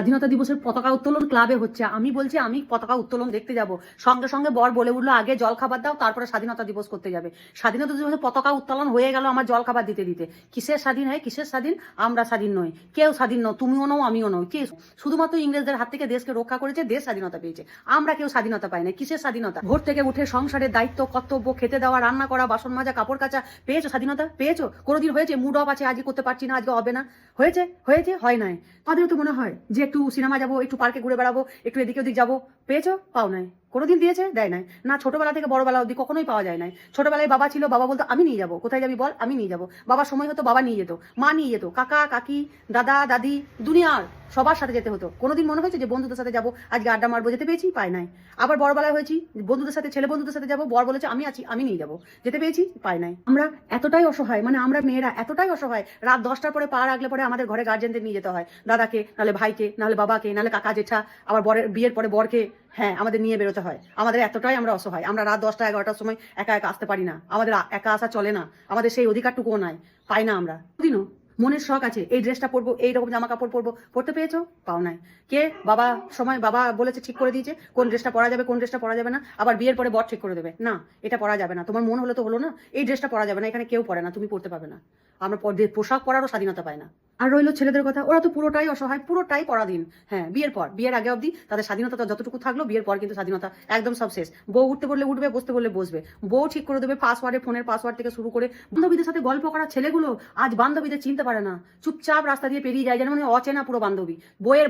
স্বাধীনতা দিবসের পতাকা উত্তোলন ক্লাবে হচ্ছে, আমি বলছি আমি পতাকা উত্তোলন দেখতে যাব। সঙ্গে সঙ্গে বর বলে উঠলো আগে জল খাবার দাও, তারপরে স্বাধীনতা দিবস করতে যাবে। স্বাধীনতা দিবসের পতাকা উত্তোলন হয়ে গেল আমার জল খাবার দিতে দিতে। কিসের স্বাধীন হয়, কিসের স্বাধীন? আমরা স্বাধীন নই, কেউ স্বাধীন নয়, তুমিও নও আমিও নই। কে শুধুমাত্র ইংরেজদের হাত থেকে দেশকে রক্ষা করেছে, দেশ স্বাধীনতা পেয়েছে, আমরা কেউ স্বাধীনতা পাই না। কিসের স্বাধীনতা? ভোর থেকে উঠে সংসারের দায়িত্ব কর্তব্য, খেতে দেওয়া, রান্না করা, বাসন মাজা, কাপড় কাচা, পেয়েছো স্বাধীনতা? পেয়েছো? কোনোদিন হয়েছে মুড অফ আছে আজকে করতে পারছি না, আজকে হবে না? হয়েছে? হয়েছে? হয় নাই। তাদেরও তো মনে হয় যে একটু সিনেমা যাবো, একটু পার্কে ঘুরে বেড়াবো, একটু এদিকে ওদিক যাবো। পেয়েছো? পাও নাই। কোনোদিন দিয়েছে? দেয় নাই। না ছোটবেলা থেকে বড়বেলা অব্দি কখনোই পাওয়া যায় নাই। ছোটবেলায় বাবা ছিল, বাবা বলতো আমি নিয়ে যাবো, কোথায় যাবি বল, আমি নিয়ে যাবো। বাবার সময় হতো বাবা নিয়ে যেত, মা নিয়ে যেত, কাকা কাকি দাদা দাদি দুনিয়ার সবার সাথে যেতে হতো। কোনোদিন মনে হয়েছে যে বন্ধুদের সাথে যাবো আজকে আড্ডা মারবো, যেতে পেয়েছি? পাই নাই। আবার বড়বেলায় হয়েছি বন্ধুদের সাথে, ছেলে বন্ধুদের সাথে যাবো, বর বলেছে আমি আছি আমি নিয়ে যাবো, যেতে পেয়েছি? পাই নাই। আমরা এতটাই অসহায়, মানে আমরা মেয়েরা এতটাই অসহায়, রাত 10টার পরে পা রাখলে পরে আমাদের ঘরে গার্জেনদের নিয়ে যেতে হয়, দাদাকে নাহলে ভাইকে নাহলে বাবাকে নাহলে কাকা জেঠা, আবার বরের বিয়ের পরে বরকে, হ্যাঁ আমাদের নিয়ে বেরোতে হয়। আমাদের এতটাই আমরা অসহায়, আমরা রাত 10টা 11টার সময় একা একা আসতে পারি না, আমাদের একা আসা চলে না, আমাদের সেই অধিকারটুকুও নাই, পাই না আমরা। দিনও মনের শখ আছে এই ড্রেসটা পরবো, এইরকম জামা কাপড় পরবো, পড়তে পেয়েছো? পাও নাই। কে? বাবা সময় বাবা বলেছে, ঠিক করে দিয়েছে কোন ড্রেসটা পরা যাবে কোন ড্রেসটা পরা যাবে না, আবার বিয়ের পরে বর ঠিক করে দেবে না এটা পরা যাবে না, তোমার মন হলো তো হলো না, এই ড্রেসটা পরা যাবে না, এখানে কেউ পরে না, তুমি পড়তে পারবে না। আমরা পোশাক পরারও স্বাধীনতা পাই না। আর রইলো ছেলেদের কথা, ওরা তো পুরোটাই অসহায়, পুরোটাই পরাধীন। হ্যাঁ বিয়ের পর, বিয়ের আগে অবধি তাদের স্বাধীনতা যতটুকু থাকলো, বিয়ের পর কিন্তু স্বাধীনতা একদম সব শেষ। বউ উঠতে বললে উঠবে, বসতে বললে বসবে, বউ ঠিক করে দেবে পাসওয়ার্ডে, ফোনের পাসওয়ার্ড থেকে শুরু করে। বান্ধবীদের সাথে গল্প করা ছেলেগুলো আজ বান্ধবীদের চিনতে পারে না, চুপচাপ রাস্তা দিয়ে পেরিয়ে যায়, যেন মানে অচেনা পুরো বান্ধবী। বইয়ের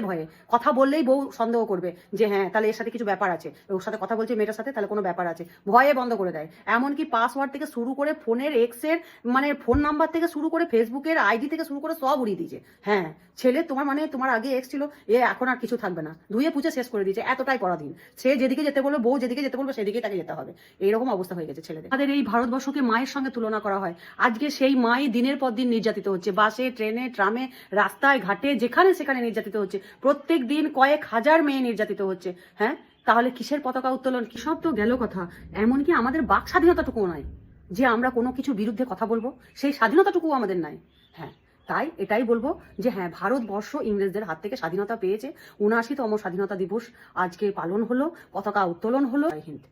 ভয়ে কথা বললেই বউ সন্দেহ করবে যে হ্যাঁ তাহলে এর সাথে কিছু ব্যাপার আছে, ওর সাথে কথা বলছে মেয়েটার সাথে, তাহলে কোনো ব্যাপার আছে, ভয়ে বন্ধ করে দেয়। এমনকি পাসওয়ার্ড থেকে শুরু করে ফোনের এক্সের মানে ফোন নাম্বার থেকে শুরু করে ফেসবুকের আইডি থেকে শুরু করে সব উড়িয়ে দিয়েছে। হ্যাঁ ছেলে তোমার মানে তোমার আগে এক্স ছিল, এ এখন আর কিছু থাকবে না, ধুয়ে পুছে শেষ করে দিয়েছে, এতটাই পরাধীন। সে যেদিকে যেতে বলবে, বউ যেদিকে যেতে বলবে সেদিকেই তাকে যেতে হবে, এইরকম অবস্থা হয়ে গেছে ছেলেদের। তাদের এই ভারতবর্ষকে মায়ের সঙ্গে তুলনা করা হয়, আজকে সেই মাই দিনের পর দিন নির্যাতিত হচ্ছে, বাসে ট্রেনে ট্রামে রাস্তায় ঘাটে যেখানে সেখানে নির্যাতিত হচ্ছে, প্রত্যেক দিন কয়েক হাজার মেয়ে নির্যাতিত হচ্ছে। হ্যাঁ তাহলে কিসের পতাকা উত্তোলন? কি সব তো গেল কথা, এমনকি আমাদের বাক স্বাধীনতাটুকুও নাই যে আমরা কোনো কিছু বিরুদ্ধে কথা বলবো, সেই স্বাধীনতাটুকুও আমাদের নাই। হ্যাঁ তাই এটাই বলবো যে হ্যাঁ ভারতবর্ষ ইংরেজদের হাত থেকে স্বাধীনতা পেয়েছে, ৭৯তম স্বাধীনতা দিবস আজকে পালন হলো, পতাকা উত্তোলন হলো। জয় হিন্দ।